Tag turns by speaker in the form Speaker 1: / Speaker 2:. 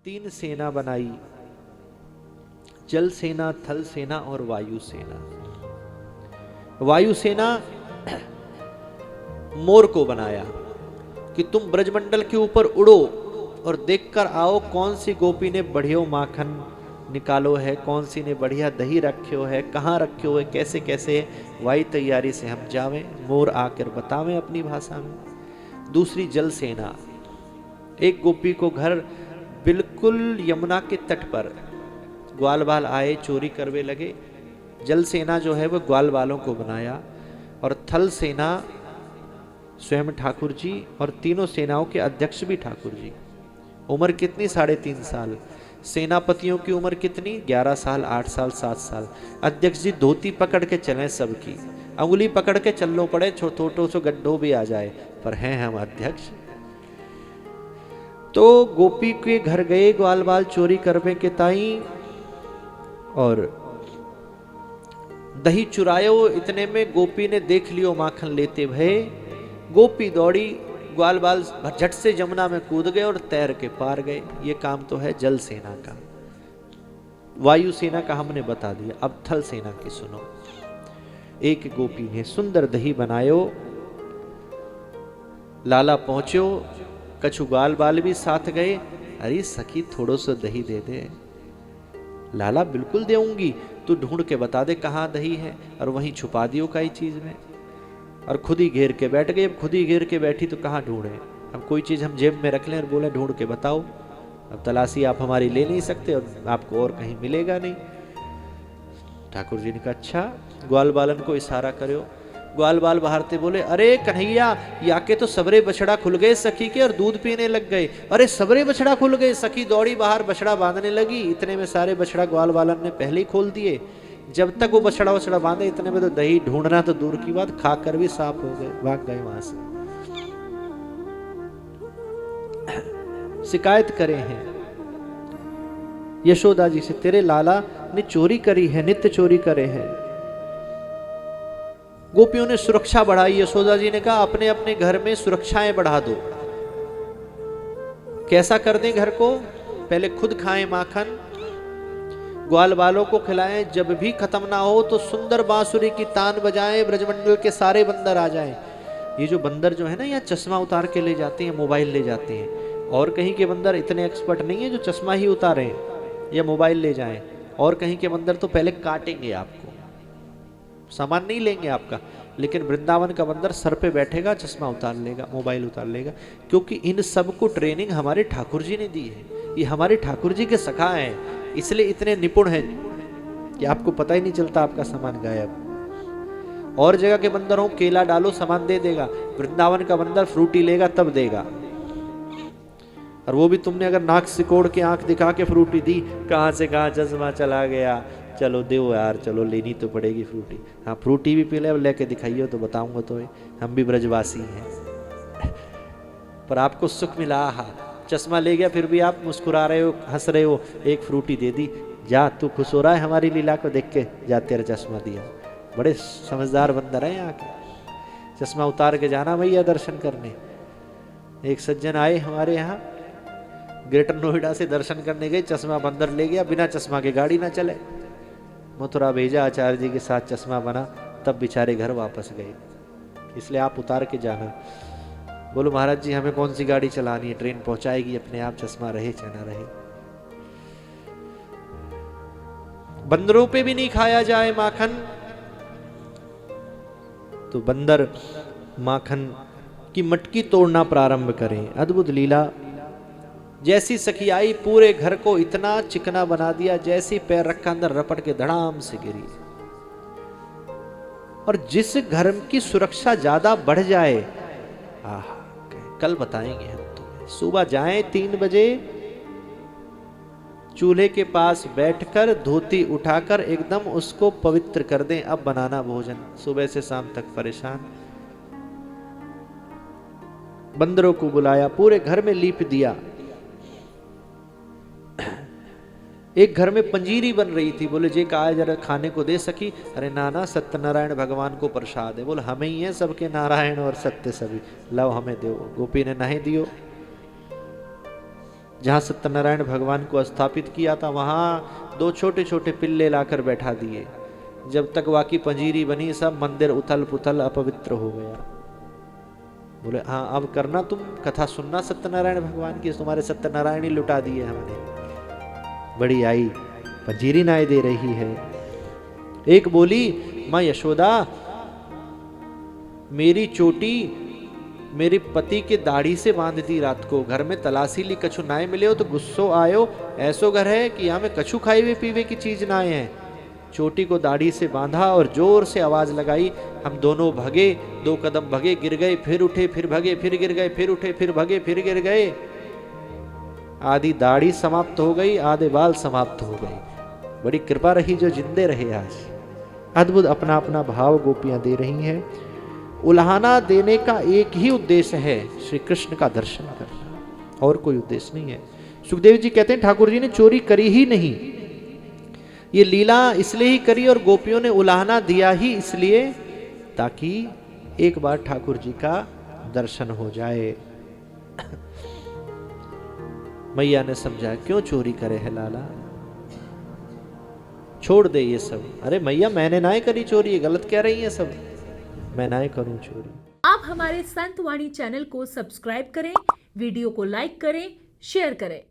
Speaker 1: तीन सेना बनाई, जल सेना, थल सेना और वायु सेना। वायु सेना मोर को बनाया कि तुम ब्रजमंडल के ऊपर उड़ो और देखकर आओ कौन सी गोपी ने बढ़िया माखन निकालो है, कौन सी ने बढ़िया दही रखियो है, कहाँ रखियो है, कैसे कैसे वाई तैयारी से हम जावें, मोर आकर बतावें अपनी भाषा में। दूसरी जल सेना, एक गोपी को घर बिल्कुल यमुना के तट पर ग्वाल बाल आए, चोरी करवे लगे। जल सेना जो है वो ग्वाल बालों को बनाया। और थल सेना स्वयं ठाकुर जी और तीनों सेनाओं के अध्यक्ष भी ठाकुर जी। उम्र कितनी? 3.5 साल। सेनापतियों की उम्र कितनी? 11 साल, 8 साल, 7 साल। अध्यक्ष जी धोती पकड़ के चलें सबकी, अंगुली पकड़ के चलनो पड़े, छोटो सो गड्ढो भी आ जाए, पर हैं हम अध्यक्ष। तो गोपी के घर गए ग्वाल बाल चोरी करवे के ताई और दही चुरायो। इतने में गोपी ने देख लियो माखन लेते भये। गोपी दौड़ी, ग्वाल बाल झट से जमुना में कूद गए और तैर के पार गए। ये काम तो है जल सेना का। वायु सेना का हमने बता दिया, अब थल सेना की सुनो। एक गोपी ने सुंदर दही बनायो, लाला पहुंचो, कछु ग्वाल बाल भी साथ गए। अरे सखी थोड़ो सो दही दे दे। लाला बिल्कुल देऊंगी, तू ढूंढ के बता दे कहाँ दही है, और वहीं छुपा दियो कई चीज में। और खुद ही घेर के बैठ गए। अब खुद ही घेर के बैठी तो कहाँ ढूंढे? अब कोई चीज हम जेब में रख लें और बोले ढूंढ के बताओ, अब तलाशी आप हमारी ले नहीं सकते और आपको और कहीं मिलेगा नहीं। ठाकुर जी ने कहा अच्छा। ग्वाल बालन को इशारा करो। ग्वाल बाल बाहरते बोले अरे कन्हैया, याके तो सबरे बछड़ा खुल गए सखी के और दूध पीने लग गए। अरे सबरे बछड़ा खुल गए। सखी दौड़ी बाहर बछड़ा बांधने लगी। इतने में सारे बछड़ा ग्वाल बालन ने पहले ही खोल दिए। जब तक वो बछड़ा वछड़ा बांधे इतने में तो दही ढूंढना तो दूर की बात, खाकर भी साफ हो गए, भाग गए वहां से। शिकायत करे हैं यशोदा जी से, तेरे लाला ने चोरी करी है, नित्य चोरी करे हैं। गोपियों ने सुरक्षा बढ़ाई। यशोदा जी ने कहा अपने अपने घर में सुरक्षाएं बढ़ा दो। कैसा कर दें घर को? पहले खुद खाएं माखन, ग्वाल बालों को खिलाएं। जब भी खत्म ना हो तो सुंदर बांसुरी की तान बजाएं, ब्रजमंडल के सारे बंदर आ जाएं। ये जो बंदर जो है ना, यहाँ चश्मा उतार के ले जाते हैं, मोबाइल ले जाते हैं। और कहीं के बंदर इतने एक्सपर्ट नहीं है जो चश्मा ही उतारें या मोबाइल ले जाएं। और कहीं के बंदर तो पहले काटेंगे आपको, सामान नहीं लेंगे आपका। लेकिन वृंदावन का बंदर सर पे बैठेगा, चश्मा उतार लेगा, मोबाइल उतार लेगा। क्योंकि इन सबको ट्रेनिंग हमारे ठाकुर जी ने दी है। ये हमारे ठाकुर जी के सखा हैं, इसलिए इतने निपुण हैं कि आपको पता ही नहीं चलता आपका सामान गायब। और जगह के बंदर हो, केला डालो सामान दे देगा। वृंदावन का बंदर फ्रूटी लेगा तब देगा। और वो भी तुमने अगर नाक सिकोड़ के आंख दिखा के फ्रूटी दी, कहां से कहां चश्मा चला गया। चलो दो यार, चलो लेनी तो पड़ेगी फ्रूटी। हाँ फ्रूटी भी पी ले, लेके दिखाइए तो बताऊंगा तो हम भी ब्रजवासी हैं। पर आपको सुख मिला। हाँ चश्मा ले गया फिर भी आप मुस्कुरा रहे हो, हंस रहे हो। एक फ्रूटी दे दी, जा तू खुश हो रहा है हमारी लीला को देख के, जा तेरा चश्मा दिया। बड़े समझदार बंदर हैं यहाँ के। चश्मा उतार के जाना भैया दर्शन करने। एक सज्जन आए हमारे यहाँ, ग्रेटर नोएडा से दर्शन करने गए, चश्मा बंदर ले गया, बिना चश्मा के गाड़ी ना चले। मथुरा भेजा, आचार्य जी के साथ चश्मा बना, तब बेचारे घर वापस गए। इसलिए आप उतार के जाना। बोलो महाराज जी हमें कौन सी गाड़ी चलानी है, ट्रेन पहुंचाएगी अपने आप, चश्मा रहे चाहे ना रहे। बंदरों पे भी नहीं खाया जाए माखन, तो बंदर माखन की मटकी तोड़ना प्रारंभ करें। अद्भुत लीला। जैसी सखी आई पूरे घर को इतना चिकना बना दिया, जैसी पैर रखा अंदर रपट के धड़ाम से गिरी। और जिस घर की सुरक्षा ज्यादा बढ़ जाए, कल बताएंगे हम तुम्हें। सुबह जाएं 3 बजे, चूल्हे के पास बैठकर धोती उठाकर एकदम उसको पवित्र कर दें। अब बनाना भोजन। सुबह से शाम तक परेशान। बंदरों को बुलाया, पूरे घर में लीप दिया। एक घर में पंजीरी बन रही थी, बोले जे कहा जरा खाने को दे सकी। अरे नाना सत्यनारायण भगवान को प्रसाद है। बोले हमें ही है सबके नारायण और सत्य सभी, लव हमें दो। गोपी ने नहीं दियो। जहाँ सत्यनारायण भगवान को स्थापित किया था वहाँ 2 छोटे छोटे पिल्ले लाकर बैठा दिए। जब तक वाकी पंजीरी बनी सब मंदिर उथल पुथल अपवित्र हो गया। बोले हाँ अब करना, तुम कथा सुनना सत्यनारायण भगवान की, तुम्हारे सत्यनारायण ही लुटा दिए हमने। बड़ी आई पंजीरी नाय दे रही है। एक बोली माँ यशोदा, मेरी चोटी मेरे पति के दाढ़ी से बांध दी रात को, घर में तलाशी ली कछु नाय मिले हो तो गुस्सो आयो, ऐसो घर है कि यहाँ में कछु खाए हुए पीवे की चीज नाय है। चोटी को दाढ़ी से बांधा और जोर से आवाज लगाई। हम दोनों भगे, 2 कदम भगे, गिर गए, फिर उठे, फिर भगे, फिर गिर गए, फिर उठे, फिर भगे, फिर गिर गए। आधी दाढ़ी समाप्त हो गई, आधे बाल समाप्त हो गए। बड़ी कृपा रही जो जिंदे रहे आज। अद्भुत अपना अपना भाव गोपियां दे रही हैं। उल्हाना देने का एक ही उद्देश्य है, श्री कृष्ण का दर्शन करना, और कोई उद्देश्य नहीं है। सुखदेव जी कहते हैं ठाकुर जी ने चोरी करी ही नहीं, ये लीला इसलिए ही करी और गोपियों ने उल्हाना दिया ही इसलिए ताकि एक बार ठाकुर जी का दर्शन हो जाए। मैया ने समझा क्यों चोरी करे है लाला, छोड़ दे ये सब। अरे मैया मैंने ना करी चोरी, ये गलत कह रही है सब, मैं ना करूं चोरी।
Speaker 2: आप हमारे संतवाणी चैनल को सब्सक्राइब करें, वीडियो को लाइक करें, शेयर करें।